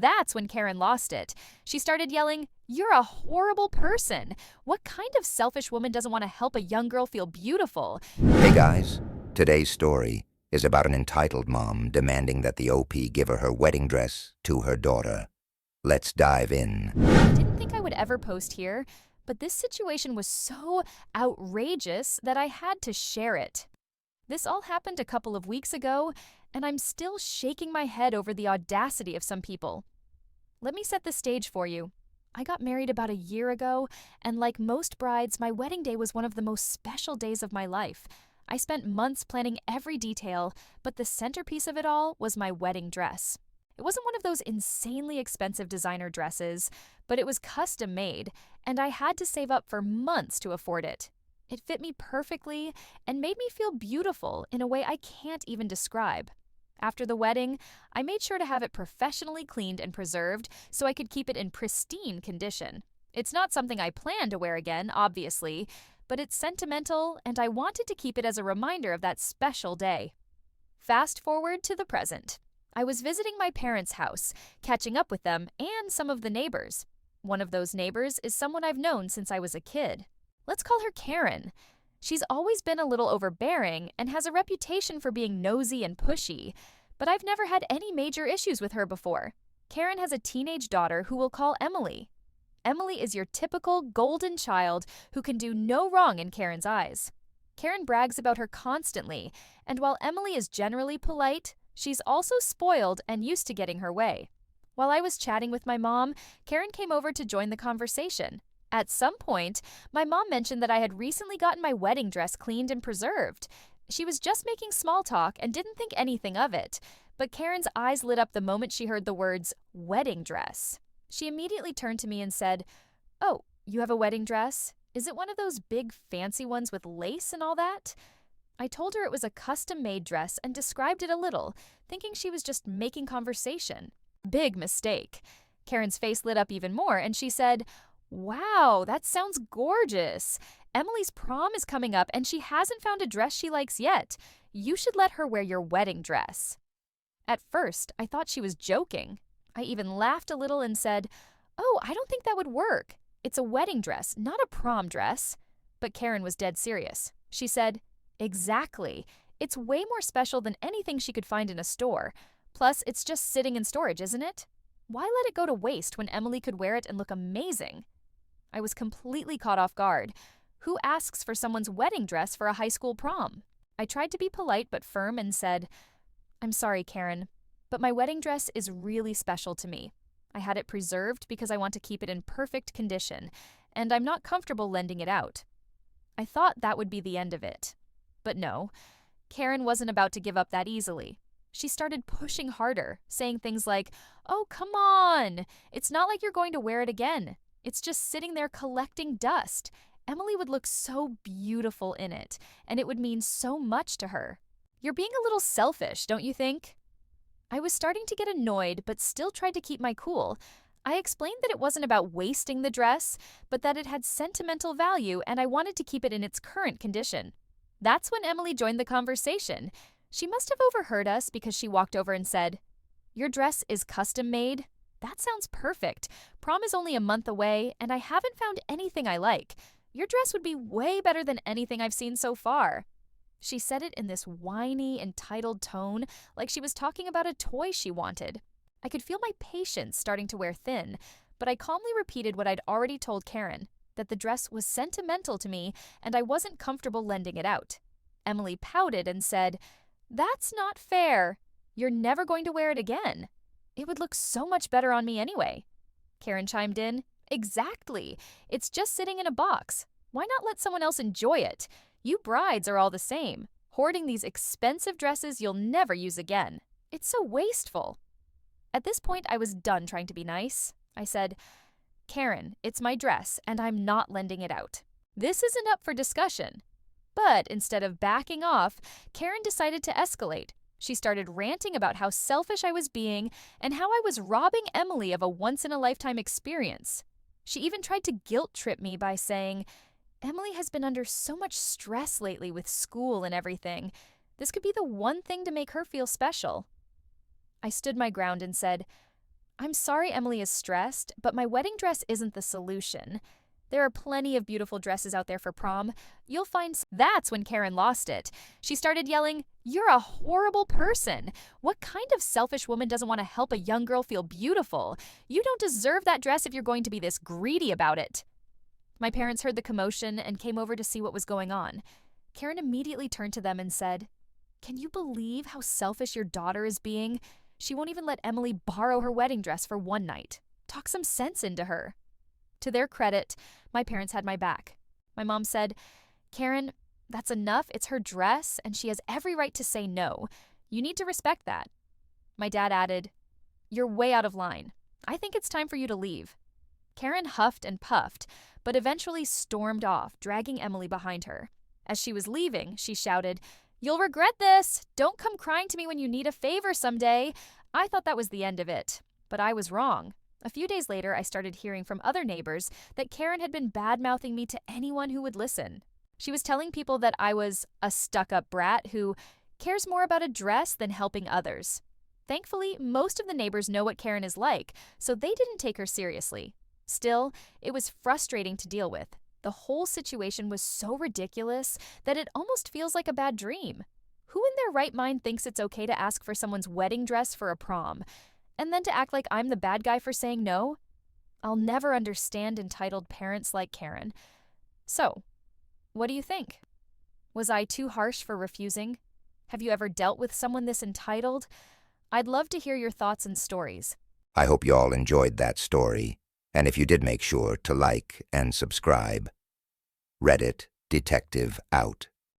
That's when Karen lost it. She started yelling, "You're a horrible person. What kind of selfish woman doesn't want to help a young girl feel beautiful?" Hey guys, today's story is about an entitled mom demanding that the OP give her wedding dress to her daughter. Let's dive in. I didn't think I would ever post here, but this situation was so outrageous that I had to share it. This all happened a couple of weeks ago, and I'm still shaking my head over the audacity of some people. Let me set the stage for you. I got married about a year ago, and like most brides, my wedding day was one of the most special days of my life. I spent months planning every detail, but the centerpiece of it all was my wedding dress. It wasn't one of those insanely expensive designer dresses, but it was custom made, and I had to save up for months to afford it. It fit me perfectly and made me feel beautiful in a way I can't even describe. After the wedding, I made sure to have it professionally cleaned and preserved so I could keep it in pristine condition. It's not something I plan to wear again, obviously, but it's sentimental and I wanted to keep it as a reminder of that special day. Fast forward to the present. I was visiting my parents' house, catching up with them and some of the neighbors. One of those neighbors is someone I've known since I was a kid. Let's call her Karen. She's always been a little overbearing and has a reputation for being nosy and pushy, but I've never had any major issues with her before. Karen has a teenage daughter who we'll call Emily. Emily is your typical golden child who can do no wrong in Karen's eyes. Karen brags about her constantly, and while Emily is generally polite, she's also spoiled and used to getting her way. While I was chatting with my mom, Karen came over to join the conversation. At some point, my mom mentioned that I had recently gotten my wedding dress cleaned and preserved. She was just making small talk and didn't think anything of it, but Karen's eyes lit up the moment she heard the words, wedding dress. She immediately turned to me and said, "Oh, you have a wedding dress? Is it one of those big fancy ones with lace and all that?" I told her it was a custom-made dress and described it a little, thinking she was just making conversation. Big mistake. Karen's face lit up even more and she said, "Wow, that sounds gorgeous. Emily's prom is coming up and she hasn't found a dress she likes yet. You should let her wear your wedding dress." At first, I thought she was joking. I even laughed a little and said, "Oh, I don't think that would work. It's a wedding dress, not a prom dress." But Karen was dead serious. She said, "Exactly. It's way more special than anything she could find in a store. Plus, it's just sitting in storage, isn't it? Why let it go to waste when Emily could wear it and look amazing?" I was completely caught off guard. Who asks for someone's wedding dress for a high school prom? I tried to be polite but firm and said, "I'm sorry, Karen, but my wedding dress is really special to me. I had it preserved because I want to keep it in perfect condition, and I'm not comfortable lending it out." I thought that would be the end of it. But no, Karen wasn't about to give up that easily. She started pushing harder, saying things like, "Oh, come on. It's not like you're going to wear it again. It's just sitting there collecting dust. Emily would look so beautiful in it, and it would mean so much to her. You're being a little selfish, don't you think?" I was starting to get annoyed, but still tried to keep my cool. I explained that it wasn't about wasting the dress, but that it had sentimental value and I wanted to keep it in its current condition. That's when Emily joined the conversation. She must have overheard us because she walked over and said, "Your dress is custom made? That sounds perfect. Prom is only a month away, and I haven't found anything I like. Your dress would be way better than anything I've seen so far." She said it in this whiny, entitled tone, like she was talking about a toy she wanted. I could feel my patience starting to wear thin, but I calmly repeated what I'd already told Karen, that the dress was sentimental to me and I wasn't comfortable lending it out. Emily pouted and said, "That's not fair. You're never going to wear it again. It would look so much better on me anyway." Karen chimed in, "Exactly. It's just sitting in a box. Why not let someone else enjoy it? You brides are all the same, hoarding these expensive dresses you'll never use again. It's so wasteful." At this point, I was done trying to be nice. I said, "Karen, it's my dress, and I'm not lending it out. This isn't up for discussion." But instead of backing off, Karen decided to escalate. She started ranting about how selfish I was being and how I was robbing Emily of a once-in-a-lifetime experience. She even tried to guilt-trip me by saying, "Emily has been under so much stress lately with school and everything. This could be the one thing to make her feel special." I stood my ground and said, I'm sorry Emily is stressed, but my wedding dress isn't the solution. There are plenty of beautiful dresses out there for prom. You'll find that's when Karen lost it. She started yelling, "You're a horrible person. What kind of selfish woman doesn't want to help a young girl feel beautiful? You don't deserve that dress if you're going to be this greedy about it." My parents heard the commotion and came over to see what was going on. Karen immediately turned to them and said, "Can you believe how selfish your daughter is being? She won't even let Emily borrow her wedding dress for one night. Talk some sense into her." To their credit, my parents had my back. My mom said, "Karen, that's enough. It's her dress, and she has every right to say no. You need to respect that." My dad added, "You're way out of line. I think it's time for you to leave." Karen huffed and puffed, but eventually stormed off, dragging Emily behind her. As she was leaving, she shouted, "You'll regret this! Don't come crying to me when you need a favor someday." I thought that was the end of it, but I was wrong. A few days later, I started hearing from other neighbors that Karen had been bad-mouthing me to anyone who would listen. She was telling people that I was a stuck-up brat who cares more about a dress than helping others. Thankfully, most of the neighbors know what Karen is like, so they didn't take her seriously. Still, it was frustrating to deal with. The whole situation was so ridiculous that it almost feels like a bad dream. Who in their right mind thinks it's okay to ask for someone's wedding dress for a prom? And then to act like I'm the bad guy for saying no? I'll never understand entitled parents like Karen. So, what do you think? Was I too harsh for refusing? Have you ever dealt with someone this entitled? I'd love to hear your thoughts and stories. I hope you all enjoyed that story, and if you did, make sure to like and subscribe. Reddit Detective out.